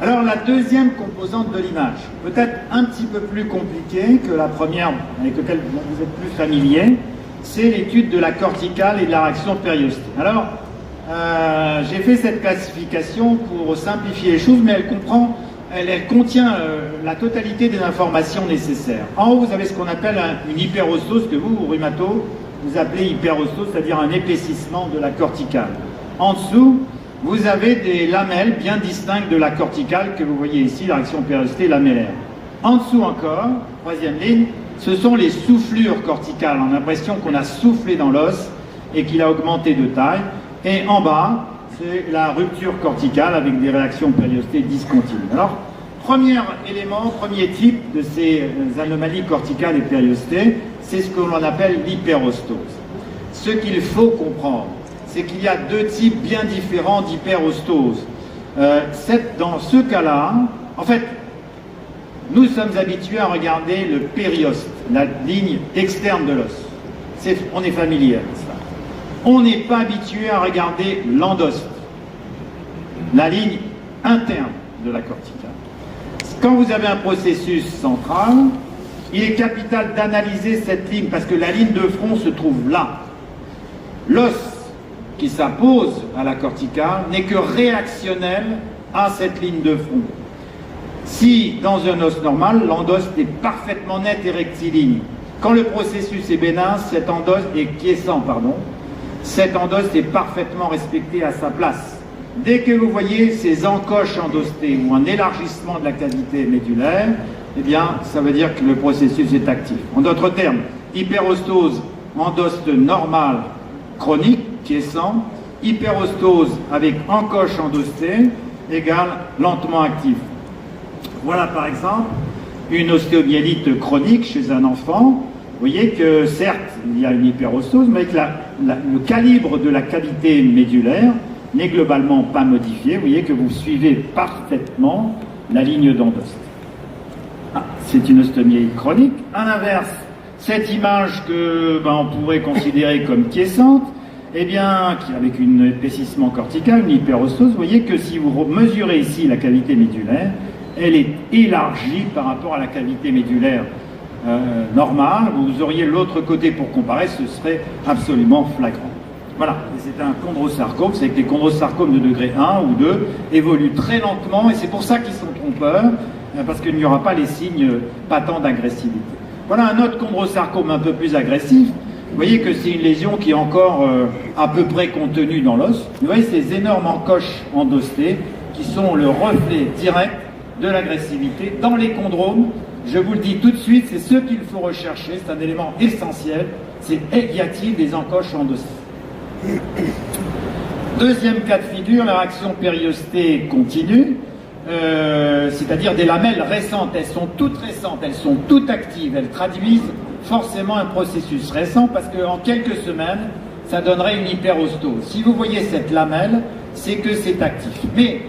Alors la deuxième composante de l'image, peut-être un petit peu plus compliquée que la première avec laquelle vous êtes plus familier, c'est l'étude de la corticale et de la réaction périostée. Alors, j'ai fait cette classification pour simplifier les choses, mais elle contient la totalité des informations nécessaires. En haut, vous avez ce qu'on appelle une hyperostose, que vous, rhumato, vous appelez hyperostose, c'est-à-dire un épaississement de la corticale. En dessous, vous avez des lamelles bien distinctes de la corticale, que vous voyez ici, la réaction périostée lamellaire. En dessous encore, troisième ligne, ce sont les soufflures corticales. On a l'impression qu'on a soufflé dans l'os et qu'il a augmenté de taille. Et en bas, c'est la rupture corticale avec des réactions périostées discontinues. Alors, premier élément, premier type de ces anomalies corticales et périostées, c'est ce que l'on appelle l'hyperostose. Ce qu'il faut comprendre, c'est qu'il y a deux types bien différents d'hyperostose. Dans ce cas-là, en fait, nous sommes habitués à regarder le périoste, la ligne externe de l'os. On est familier avec ça. On n'est pas habitué à regarder l'endoste, la ligne interne de la corticale. Quand vous avez un processus central, il est capital d'analyser cette ligne, parce que la ligne de front se trouve là. L'os qui s'impose à la corticale n'est que réactionnel à cette ligne de front. Si, dans un os normal, l'endoste est parfaitement net et rectiligne, quand le processus est bénin, cet endoste est quiescent, cet endoste est parfaitement respecté à sa place. Dès que vous voyez ces encoches endostées ou un élargissement de la cavité médulaire, eh bien, ça veut dire que le processus est actif. En d'autres termes, hyperostose, endoste normal, chronique, quiescent, hyperostose avec encoche endostée, égale lentement actif. Voilà par exemple une ostéomyélite chronique chez un enfant. Vous voyez que certes, il y a une hyperostose, mais que le calibre de la cavité médulaire n'est globalement pas modifié. Vous voyez que vous suivez parfaitement la ligne d'endoste. C'est une ostéomyélite chronique. À l'inverse, cette image que on pourrait considérer comme quiescente, eh bien, avec un épaississement cortical, une hyperostose, vous voyez que si vous mesurez ici la cavité médulaire, elle est élargie par rapport à la cavité médulaire normale. Vous auriez l'autre côté pour comparer, ce serait absolument flagrant. Voilà, c'est un chondrosarcome, c'est que les chondrosarcomes de degré 1 ou 2 évoluent très lentement, et c'est pour ça qu'ils sont trompeurs, parce qu'il n'y aura pas les signes patents d'agressivité. Voilà un autre chondrosarcome un peu plus agressif. Vous voyez que c'est une lésion qui est encore à peu près contenue dans l'os. Vous voyez ces énormes encoches endostées qui sont le reflet direct de l'agressivité dans les chondromes. Je vous le dis tout de suite, c'est ce qu'il faut rechercher, c'est un élément essentiel, c'est y a-t-il des encoches endostées. Deuxième cas de figure, la réaction périostée continue, c'est-à-dire des lamelles récentes. Elles sont toutes récentes, elles sont toutes actives, elles traduisent forcément un processus récent, parce qu'en quelques semaines, ça donnerait une hyperostose. Si vous voyez cette lamelle, c'est que c'est actif. Mais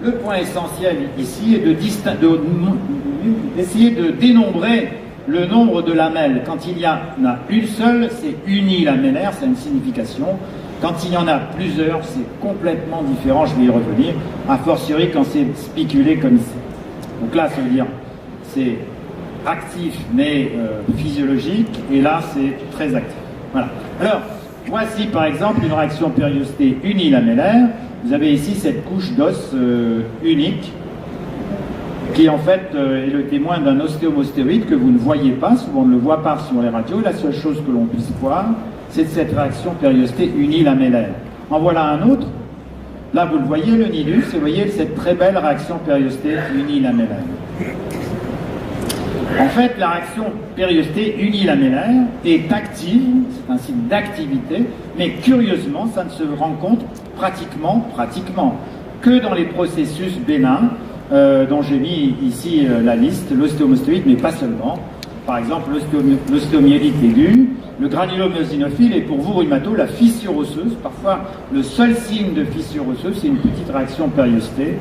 le point essentiel ici est d'essayer de dénombrer le nombre de lamelles. Quand il y en a une seule, c'est unilamellaire, c'est une signification. Quand il y en a plusieurs, c'est complètement différent, je vais y revenir, a fortiori quand c'est spiculé comme ici. Donc là, ça veut dire c'est actif mais physiologique, et là c'est très actif. Voilà. Alors, voici par exemple une réaction périostée unilamellaire. Vous avez ici cette couche d'os unique qui en fait est le témoin d'un ostéomostéoïde que vous ne voyez pas, souvent on ne le voit pas sur les radios. La seule chose que l'on puisse voir, c'est cette réaction périostée unilamellaire. En voilà un autre. Là vous le voyez, le nidus, et vous voyez cette très belle réaction périostée unilamellaire. En fait, la réaction périostée unilamellaire est active, c'est un signe d'activité, mais curieusement, ça ne se rencontre pratiquement, que dans les processus bénins, dont j'ai mis ici la liste, l'ostéomostéoïde, mais pas seulement. Par exemple, l'ostéomyélite aiguë, le granulome eosinophile, et pour vous, rhumato, la fissure osseuse. Parfois, le seul signe de fissure osseuse, c'est une petite réaction périostée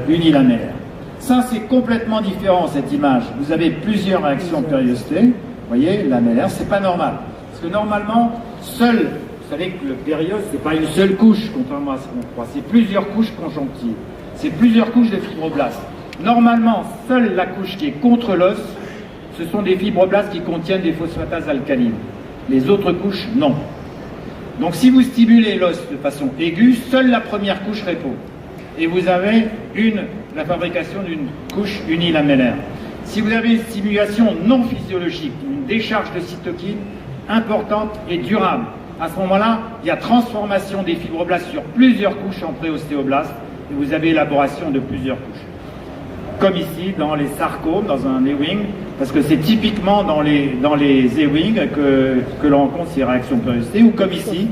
unilamellaire. Ça, c'est complètement différent, cette image. Vous avez plusieurs réactions périostées. Vous voyez, lamellaire, c'est pas normal. Parce que normalement, vous savez que le périos, c'est pas une seule couche, contrairement à ce qu'on croit. C'est plusieurs couches conjonctives. c'est plusieurs couches de fibroblastes. Normalement, seule la couche qui est contre l'os, ce sont des fibroblastes qui contiennent des phosphatases alcalines. Les autres couches, non. Donc si vous stimulez l'os de façon aiguë, seule la première couche répond. Et vous avez la fabrication d'une couche unilamellaire. Si vous avez une stimulation non physiologique, une décharge de cytokines importante et durable, à ce moment-là, il y a transformation des fibroblastes sur plusieurs couches en préostéoblastes et vous avez élaboration de plusieurs couches. Comme ici, dans les sarcomes, dans un Ewing, parce que c'est typiquement dans les Ewing que l'on rencontre ces réactions périostées, ou comme ici,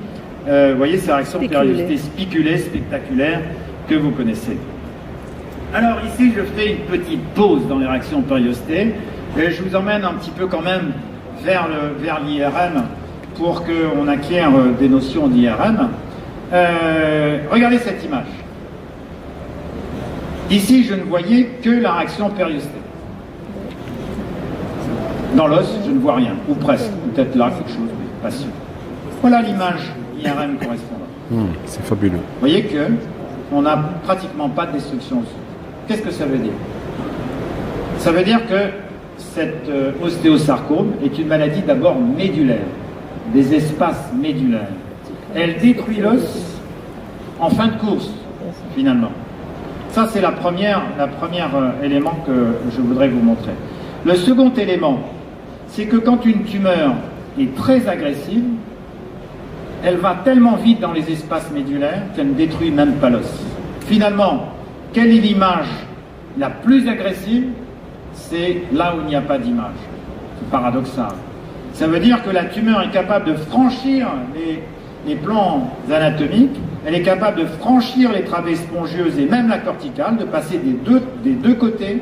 vous voyez ces réactions périostées spiculées, spectaculaires, que vous connaissez. Alors ici, je fais une petite pause dans les réactions périostées, et je vous emmène un petit peu quand même vers l'IRM, pour qu'on acquiert des notions d'IRM. Regardez cette image. Ici, je ne voyais que la réaction périostée. Dans l'os, je ne vois rien, ou presque. Peut-être là, quelque chose, mais pas sûr. Voilà l'image IRM correspondante. C'est fabuleux. Vous voyez qu'on n'a pratiquement pas de destruction osseuse. Qu'est-ce que ça veut dire? Ça veut dire que cette ostéosarcome est une maladie d'abord médulaire, des espaces médulaires. Elle détruit l'os en fin de course, finalement. Ça, c'est la première élément que je voudrais vous montrer. Le second élément, c'est que quand une tumeur est très agressive, elle va tellement vite dans les espaces médulaires qu'elle ne détruit même pas l'os. Finalement, quelle est l'image la plus agressive? C'est là où il n'y a pas d'image. C'est paradoxal. Ça veut dire que la tumeur est capable de franchir les plans anatomiques, elle est capable de franchir les travées spongieuses et même la corticale, de passer des deux côtés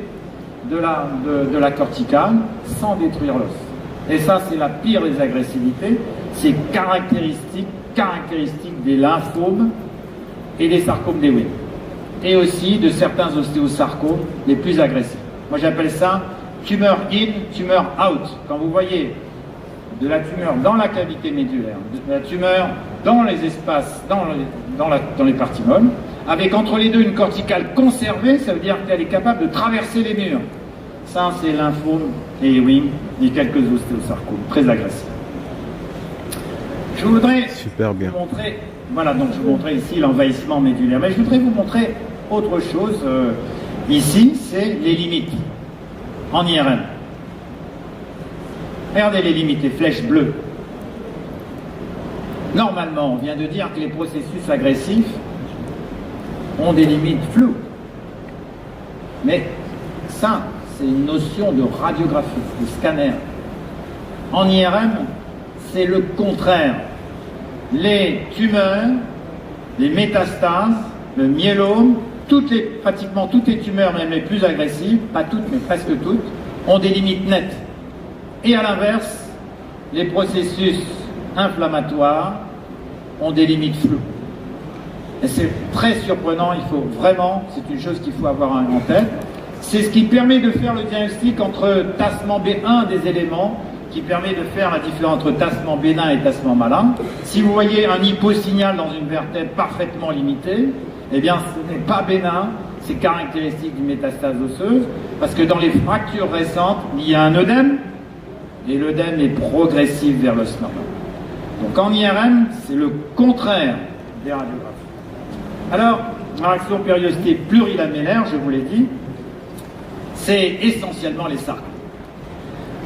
de la corticale sans détruire l'os. Et ça, c'est la pire des agressivités. C'est caractéristique des lymphomes et des sarcomes d'Ewing. Et aussi de certains ostéosarcomes les plus agressifs. Moi, j'appelle ça tumeur in, tumeur out. Quand vous voyez de la tumeur dans la cavité médulaire, de la tumeur dans les espaces, dans les parties molles, avec entre les deux une corticale conservée, ça veut dire qu'elle est capable de traverser les murs. Ça, c'est lymphome et Ewing et quelques ostéosarcomes très agressifs. Je voudrais vous montrer, voilà, donc je vous montrais ici l'envahissement médulaire, mais je voudrais vous montrer autre chose. Ici, c'est les limites en IRM. Regardez les limites, les flèches bleues. Normalement, on vient de dire que les processus agressifs ont des limites floues. Mais ça, c'est une notion de radiographie, de scanner. En IRM, c'est le contraire. Les tumeurs, les métastases, le myélome, pratiquement toutes les tumeurs, même les plus agressives, pas toutes, mais presque toutes, ont des limites nettes. Et à l'inverse, les processus inflammatoires ont des limites floues. Et c'est très surprenant, c'est une chose qu'il faut avoir en tête. C'est ce qui permet de faire le diagnostic entre tassement B1 des éléments, qui permet de faire la différence entre tassement bénin et tassement malin. Si vous voyez un hyposignal dans une vertèbre parfaitement limitée, eh bien ce n'est pas bénin, c'est caractéristique d'une métastase osseuse, parce que dans les fractures récentes, il y a un œdème, et l'œdème est progressif vers l'os normal. Donc en IRM, c'est le contraire des radiographies. Alors, la réaction périostée plurilamellaire, je vous l'ai dit, c'est essentiellement les sarcomes.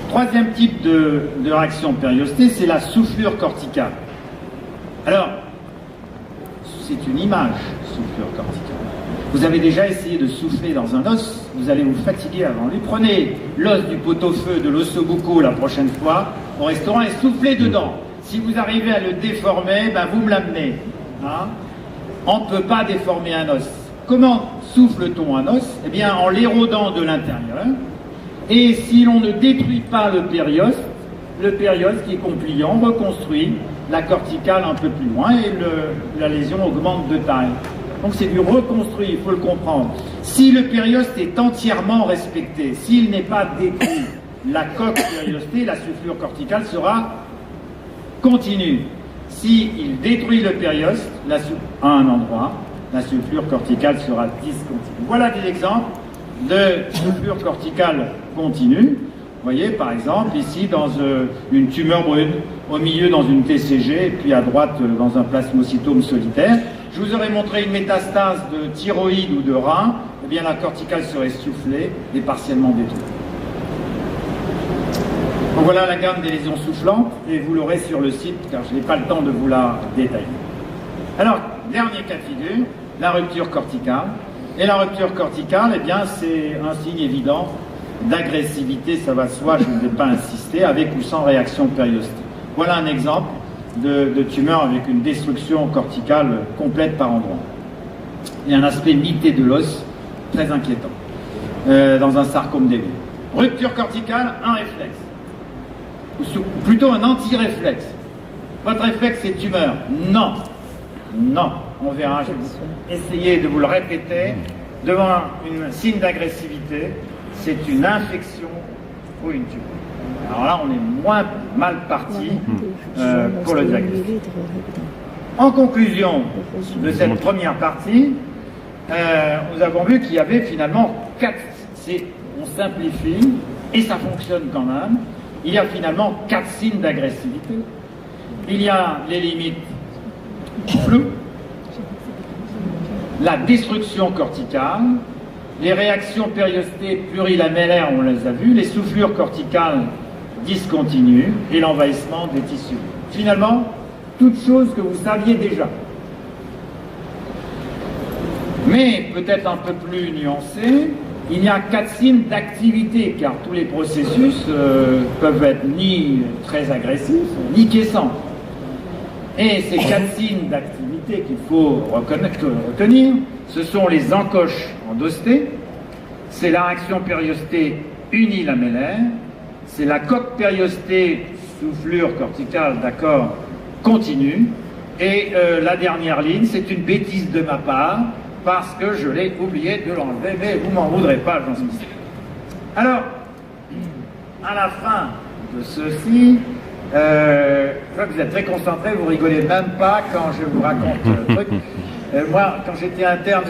Troisième type de réaction périostée, c'est la soufflure corticale. Alors, c'est une image, soufflure corticale. Vous avez déjà essayé de souffler dans un os, vous allez vous fatiguer avant. Lui, prenez l'os du pot-au-feu de l'ossobuco la prochaine fois au restaurant et soufflez dedans. Si vous arrivez à le déformer, ben vous me l'amenez. Hein? On ne peut pas déformer un os. Comment souffle-t-on un os? Eh bien, en l'érodant de l'intérieur. Et si l'on ne détruit pas le périoste qui est compliant reconstruit la corticale un peu plus loin et la lésion augmente de taille. Donc c'est du reconstruit, il faut le comprendre. Si le périoste est entièrement respecté, s'il n'est pas détruit, la coque périostée, la soufflure corticale sera continue. S'il détruit le périoste à un endroit, la soufflure corticale sera discontinue. Voilà des exemples de soufflure corticale continue. Vous voyez, par exemple, ici, dans une tumeur brune, au milieu, dans une TCG, et puis à droite, dans un plasmocytome solitaire. Je vous aurais montré une métastase de thyroïde ou de rein, eh bien la corticale serait soufflée et partiellement détruite. Donc voilà la gamme des lésions soufflantes, et vous l'aurez sur le site, car je n'ai pas le temps de vous la détailler. Alors, dernier cas de figure, la rupture corticale. Et la rupture corticale, eh bien, c'est un signe évident d'agressivité, ça va de soi, je ne vais pas insister, avec ou sans réaction périostée. Voilà un exemple de tumeur avec une destruction corticale complète par endroit. Il y a un aspect mité de l'os très inquiétant dans un sarcome des veines. Rupture corticale, un réflexe, ou plutôt un anti-réflexe. Votre réflexe c'est tumeur. Non, non, on verra, je vais essayer de vous le répéter devant un signe d'agressivité. C'est une infection ou une tumeur. Alors là, on est moins mal parti pour le diagnostic. En conclusion de cette première partie, nous avons vu qu'il y avait finalement 4, on simplifie, et ça fonctionne quand même, il y a finalement 4 signes d'agressivité. Il y a les limites floues, la destruction corticale, les réactions périostées plurilamellaires, on les a vues, les soufflures corticales discontinues et l'envahissement des tissus. Finalement, toutes choses que vous saviez déjà. Mais peut-être un peu plus nuancé, il y a 4 signes d'activité, car tous les processus peuvent être ni très agressifs, ni quiescents. Et ces 4 signes d'activité qu'il faut retenir, ce sont les encoches endostées, c'est la réaction périostée unilamellaire, c'est la coque périostée soufflure corticale, d'accord, continue, et la dernière ligne, c'est une bêtise de ma part, parce que je l'ai oublié de l'enlever, mais vous m'en voudrez pas, j'en suis sûr. Alors, à la fin de ceci, je vois que vous êtes très concentrés, vous rigolez même pas quand je vous raconte le truc. Moi, quand j'étais interne,